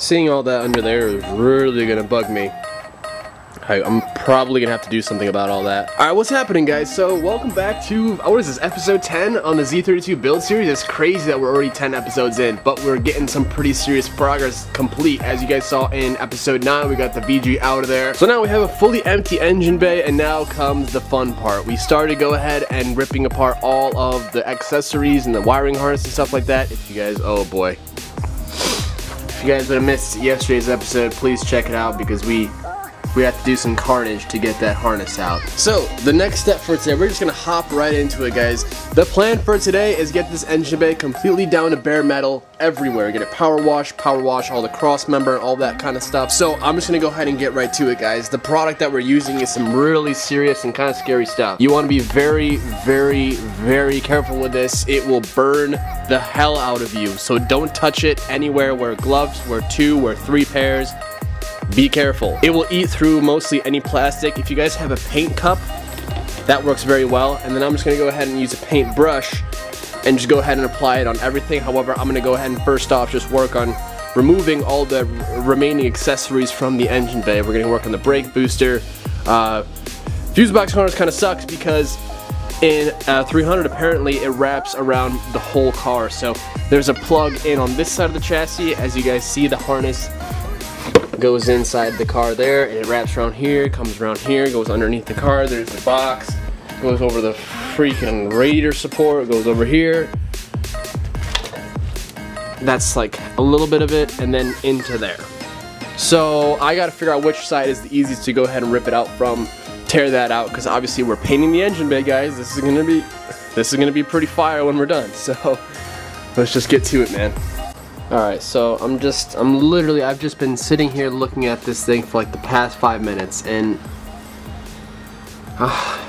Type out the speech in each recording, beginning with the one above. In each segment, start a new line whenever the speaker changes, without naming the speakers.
Seeing all that under there is really gonna bug me. I'm probably gonna have to do something about all that. Alright, what's happening, guys? So, welcome back to, what is this, episode 10 on the Z32 build series. It's crazy that we're already 10 episodes in, but we're getting some pretty serious progress complete. As you guys saw in episode 9, we got the VG out of there. So now we have a fully empty engine bay, and now comes the fun part. We started to go ahead and ripping apart all of the accessories and the wiring harness and stuff like that. If you guys, oh boy. If you guys would have missed yesterday's episode, please check it out because we have to do some carnage to get that harness out. So, the next step for today, we're just gonna hop right into it, guys. The plan for today is get this engine bay completely down to bare metal everywhere. Get it power wash all the cross member, all that kind of stuff. So, I'm just gonna go ahead and get right to it, guys. The product that we're using is some really serious and kind of scary stuff. You want to be very, very, very careful with this. It will burn the hell out of you. So, don't touch it anywhere. Wear gloves, wear 2, wear 3 pairs. Be careful. It will eat through mostly any plastic. If you guys have a paint cup, that works very well. And then I'm just gonna go ahead and use a paint brush and just go ahead and apply it on everything. However, I'm gonna go ahead and first off just work on removing all the remaining accessories from the engine bay. We're gonna work on the brake booster. Fuse box harness kind of sucks because in 300 apparently it wraps around the whole car. So there's a plug in on this side of the chassis. As you guys see, the harness goes inside the car there, and it wraps around here, comes around here, goes underneath the car. There's the box, goes over the freaking radiator support, goes over here. That's like a little bit of it, and then into there. So I gotta figure out which side is the easiest to go ahead and rip it out from, tear that out, because obviously we're painting the engine bay, guys. This is gonna be pretty fire when we're done. So let's just get to it, man. Alright, so I've just been sitting here looking at this thing for like the past 5 minutes, and I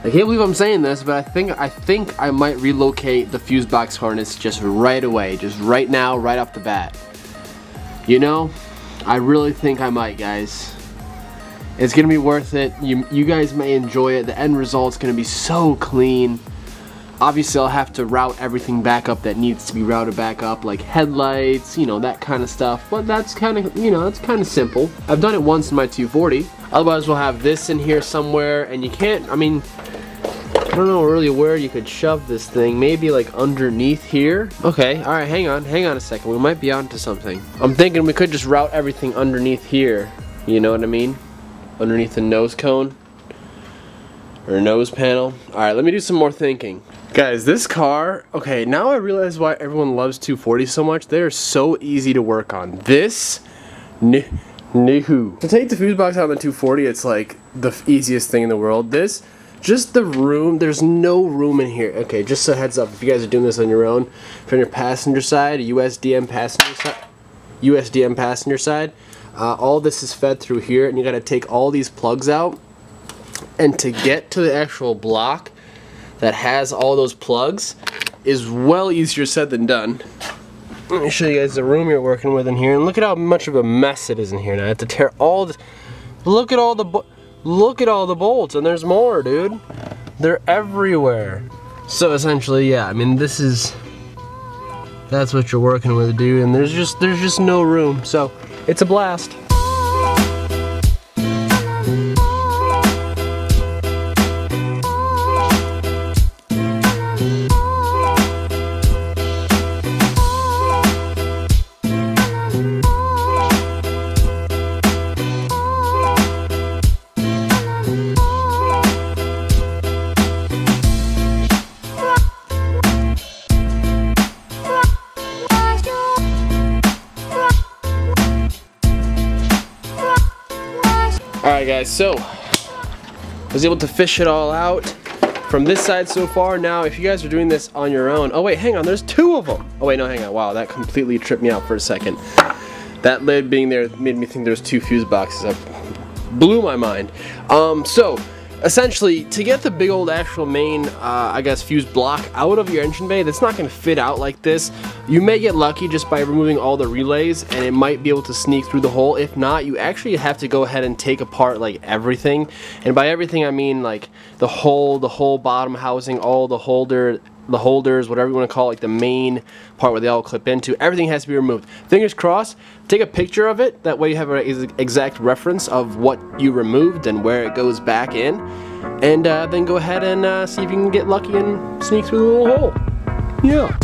can't believe I'm saying this, but I think I might relocate the fuse box harness just right away, just right now, right off the bat. You know, I really think I might, guys. It's gonna be worth it. You guys may enjoy it. The end result's gonna be so clean. Obviously, I'll have to route everything back up that needs to be routed back up, like headlights, you know, that kind of stuff. But that's kind of, you know, that's kind of simple. I've done it once in my 240. Otherwise, we'll have this in here somewhere, and you can't, I mean, I don't know really where you could shove this thing. Maybe like underneath here. Okay, all right, hang on a second. We might be onto something. I'm thinking we could just route everything underneath here. You know what I mean? Underneath the nose cone or nose panel. All right, let me do some more thinking. Guys, this car, okay, now I realize why everyone loves 240 so much. They are so easy to work on. This, no. To take the fuse box out on the 240, it's like the easiest thing in the world. This, just the room, there's no room in here. Okay, just a heads up, if you guys are doing this on your own, if you're on your passenger side, USDM passenger side, all this is fed through here, and you gotta take all these plugs out, and to get to the actual block that has all those plugs is well easier said than done. Let me show you guys the room you're working with in here, and look at how much of a mess it is in here now. I have to tear all this. Look at all the bolts, and there's more, dude. They're everywhere. So essentially, yeah, I mean, that's what you're working with, dude, and there's just no room. So it's a blast. Alright guys, so I was able to fish it all out from this side so far. Now if you guys are doing this on your own, oh wait, hang on, there's 2 of them. Oh wait, no, hang on, wow, that completely tripped me out for a second. That lid being there made me think there's 2 fuse boxes. That blew my mind. So essentially, to get the big old actual main, I guess, fuse block out of your engine bay, that's not going to fit out like this. You may get lucky just by removing all the relays, and it might be able to sneak through the hole. If not, you actually have to go ahead and take apart like everything. And by everything, I mean like the whole bottom housing, all the holder, the holders, whatever you want to call it, like the main part where they all clip into, everything has to be removed. Fingers crossed, take a picture of it, that way you have an exact reference of what you removed and where it goes back in, and then go ahead and see if you can get lucky and sneak through the little hole. Yeah.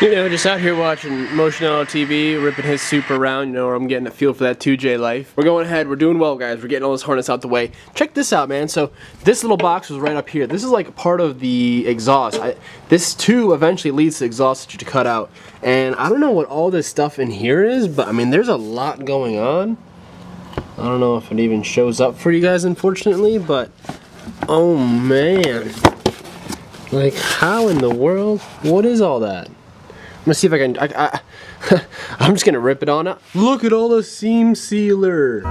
You know, just out here watching Motionality TV, ripping his super around, you know, where I'm getting a feel for that 2J life. We're going ahead, we're doing well, guys. We're getting all this harness out the way. Check this out, man. So this little box was right up here. This is like part of the exhaust. This too eventually leads to the exhaust that you cut out. And I don't know what all this stuff in here is, but I mean, there's a lot going on. I don't know if it even shows up for you guys, unfortunately, but oh man. Like, how in the world? What is all that? I'm gonna see if I can. I'm just gonna rip it on out. Look at all the seam sealer.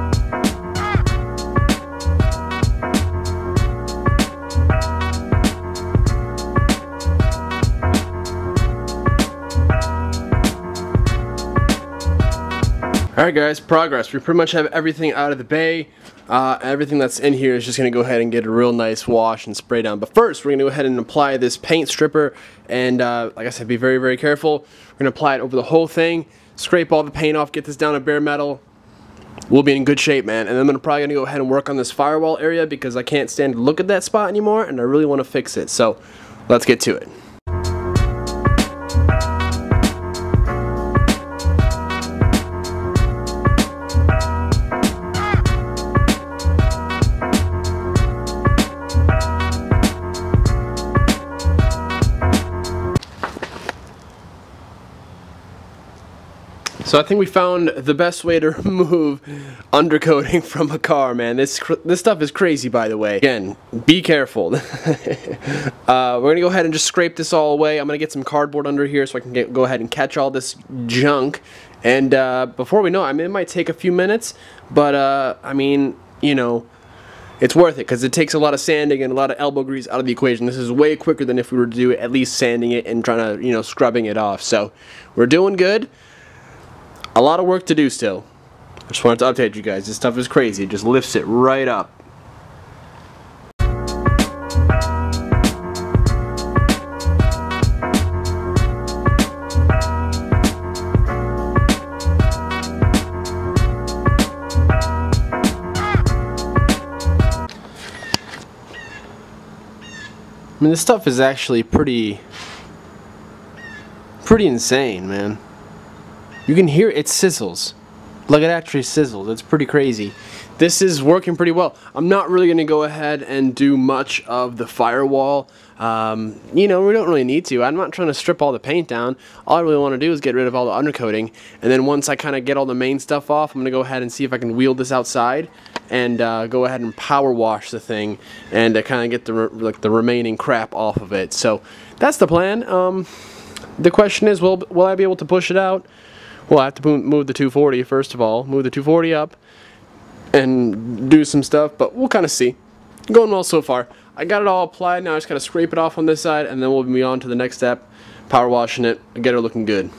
Alright guys, progress. We pretty much have everything out of the bay. Everything that's in here is just going to go ahead and get a real nice wash and spray down. But first, we're going to go ahead and apply this paint stripper. And like I said, be very, very careful. We're going to apply it over the whole thing, scrape all the paint off, get this down to bare metal. We'll be in good shape, man. And then I'm probably going to go ahead and work on this firewall area because I can't stand to look at that spot anymore, and I really want to fix it. So let's get to it. So I think we found the best way to remove undercoating from a car, man. This stuff is crazy, by the way. Again, be careful. We're gonna go ahead and just scrape this all away. I'm gonna get some cardboard under here so I can go ahead and catch all this junk. And before we know it, I mean, it might take a few minutes, but I mean, you know, it's worth it because it takes a lot of sanding and a lot of elbow grease out of the equation. This is way quicker than if we were to do it, at least sanding it and trying to, you know, scrubbing it off. So we're doing good. A lot of work to do still. I just wanted to update you guys. This stuff is crazy. It just lifts it right up. I mean, this stuff is actually pretty insane, man. You can hear it sizzles. Like, it actually sizzles. It's pretty crazy. This is working pretty well. I'm not really going to go ahead and do much of the firewall. You know, we don't really need to. I'm not trying to strip all the paint down. All I really want to do is get rid of all the undercoating. And then once I kind of get all the main stuff off, I'm going to go ahead and see if I can wheel this outside and go ahead and power wash the thing and kind of get the remaining crap off of it. So that's the plan. The question is, will I be able to push it out? Well, I have to move the 240 first of all, move the 240 up and do some stuff, but we'll kind of see. Going well so far. I got it all applied, now I just got to scrape it off on this side and then we'll be on to the next step, power washing it, and get it looking good.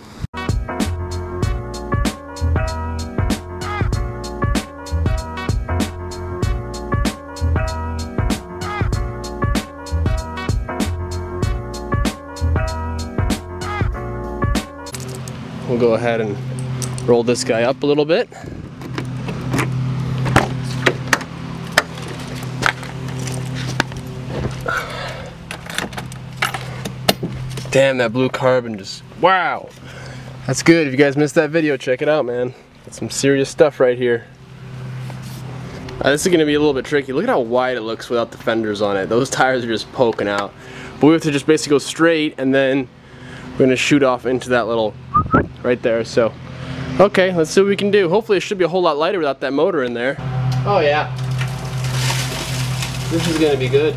We'll go ahead and roll this guy up a little bit. Damn, that blue carbon just, wow. That's good. If you guys missed that video, check it out, man. That's some serious stuff right here. This is going to be a little bit tricky. Look at how wide it looks without the fenders on it. Those tires are just poking out. But we have to just basically go straight and then we're going to shoot off into that little right there. So Okay, let's see what we can do. Hopefully it should be a whole lot lighter without that motor in there. Oh yeah. This is gonna be good.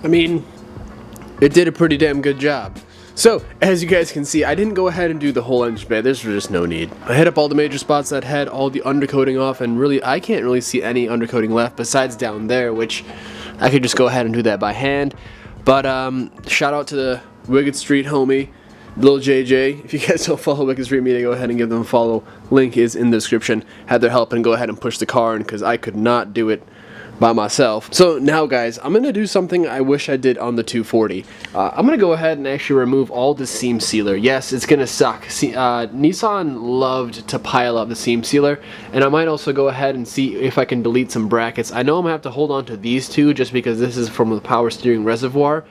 I mean, it did a pretty damn good job. So, as you guys can see, I didn't go ahead and do the whole engine bay. There's just no need. I hit up all the major spots that had all the undercoating off, and really, I can't really see any undercoating left besides down there, which I could just go ahead and do that by hand. But, shout out to the Wicked Street homie, Lil JJ. If you guys don't follow Wicked Street Media, go ahead and give them a follow. Link is in the description. Had their help and go ahead and push the car in, because I could not do it by myself. So now guys, I'm gonna do something I wish I did on the 240. I'm gonna go ahead and actually remove all the seam sealer. Yes, it's gonna suck. See, Nissan loved to pile up the seam sealer, and I might also go ahead and see if I can delete some brackets. I know I'm gonna have to hold on to these two just because this is from the power steering reservoir.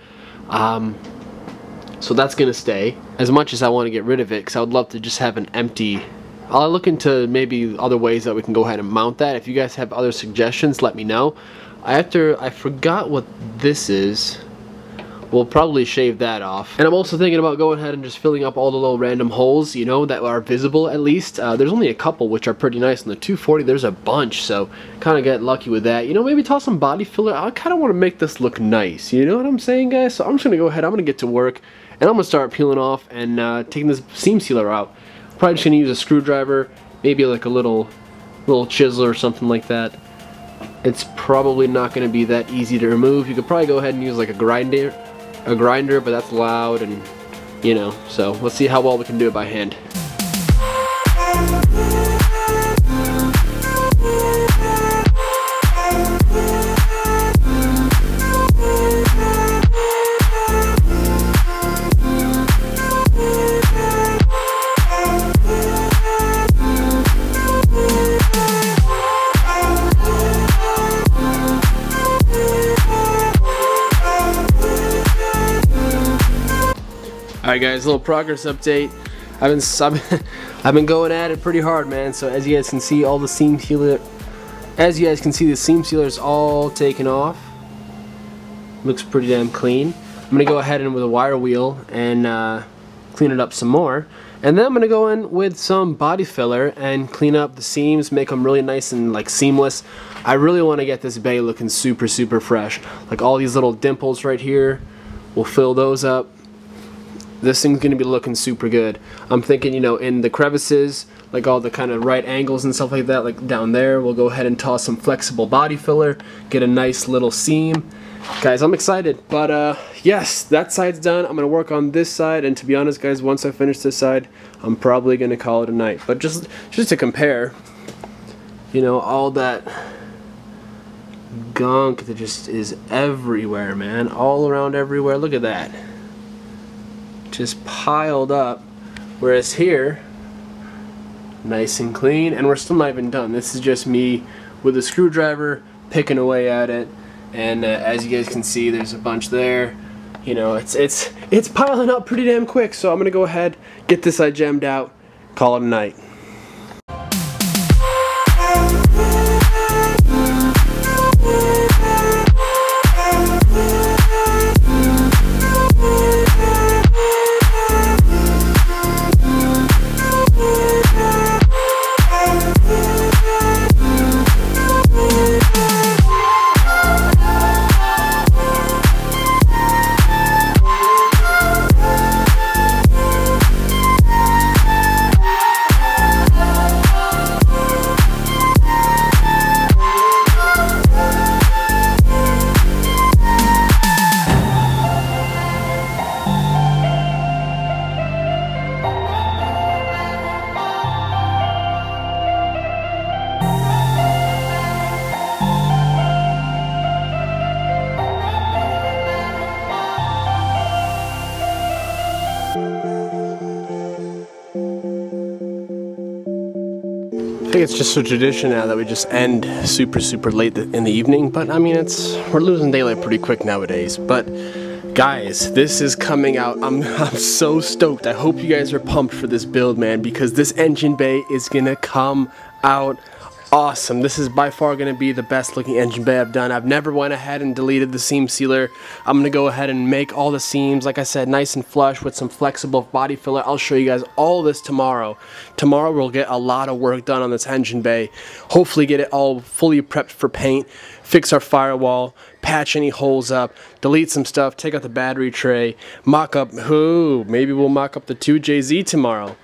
So that's gonna stay. As much as I want to get rid of it, because I would love to just have an empty. I'll look into maybe other ways that we can go ahead and mount that. If you guys have other suggestions, let me know. I forgot what this is. We'll probably shave that off. And I'm also thinking about going ahead and just filling up all the little random holes, you know, that are visible at least. There's only a couple which are pretty nice. On the 240 there's a bunch, so kind of get lucky with that. You know, maybe toss some body filler. I kind of want to make this look nice, you know what I'm saying, guys? So I'm just going to go ahead, I'm going to get to work, and I'm going to start peeling off and taking this seam sealer out. Probably just gonna use a screwdriver, maybe like a little chisel or something like that. It's probably not gonna be that easy to remove. You could probably go ahead and use like a grinder, but that's loud, and you know. So let's see how well we can do it by hand. Alright guys, a little progress update. I've been going at it pretty hard, man. So as you guys can see, all the seam sealer, the seam sealer is all taken off. Looks pretty damn clean. I'm gonna go ahead and with a wire wheel and clean it up some more. And then I'm gonna go in with some body filler and clean up the seams, make them really nice and like seamless. I really want to get this bay looking super fresh. Like all these little dimples right here, we'll fill those up. This thing's gonna be looking super good. I'm thinking, you know, in the crevices, like all the kind of right angles and stuff like that, like down there, we'll go ahead and toss some flexible body filler, get a nice little seam. Guys, I'm excited. But yes, that side's done. I'm gonna work on this side, and to be honest, guys, once I finish this side, I'm probably gonna call it a night. But just to compare, you know, all that gunk that just is everywhere, man, all around everywhere. Look at that. Just piled up, whereas here, nice and clean, and we're still not even done. This is just me with a screwdriver picking away at it, and as you guys can see, there's a bunch there. You know, it's piling up pretty damn quick. So I'm gonna go ahead, get this side gemmed out, call it a night. think it's just a tradition now that we just end super late in the evening, but I mean we're losing daylight pretty quick nowadays. But guys, this is coming out. I'm so stoked. I hope you guys are pumped for this build, man, because this engine bay is gonna come out awesome. This is by far going to be the best looking engine bay I've done. I've never went ahead and deleted the seam sealer. I'm going to go ahead and make all the seams, like I said, nice and flush with some flexible body filler. I'll show you guys all this tomorrow. Tomorrow we'll get a lot of work done on this engine bay. Hopefully get it all fully prepped for paint, fix our firewall, patch any holes up, delete some stuff, take out the battery tray, mock up, maybe we'll mock up the 2JZ tomorrow.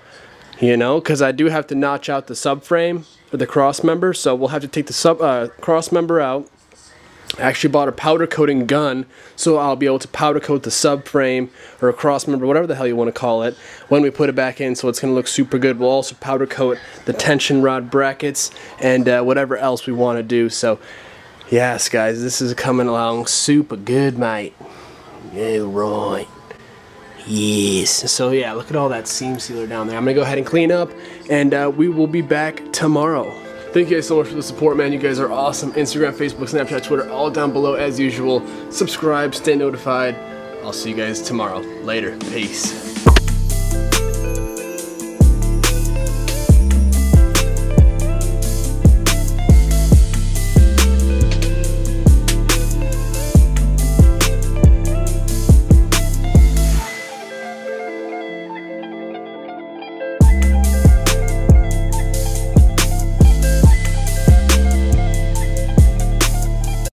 You know, because I do have to notch out the subframe for the cross member, so we'll have to take the cross member out. I actually bought a powder coating gun, so I'll be able to powder coat the subframe or a cross member, whatever the hell you want to call it, when we put it back in, so it's going to look super good. We'll also powder coat the tension rod brackets and whatever else we want to do. So yes, guys, this is coming along super good, mate. Yeah, right. Yes. So yeah, look at all that seam sealer down there. I'm gonna go ahead and clean up, and we will be back tomorrow. Thank you guys so much for the support, man. You guys are awesome. Instagram, Facebook, Snapchat, Twitter, all down below as usual. Subscribe, stay notified. I'll see you guys tomorrow. Later. Peace.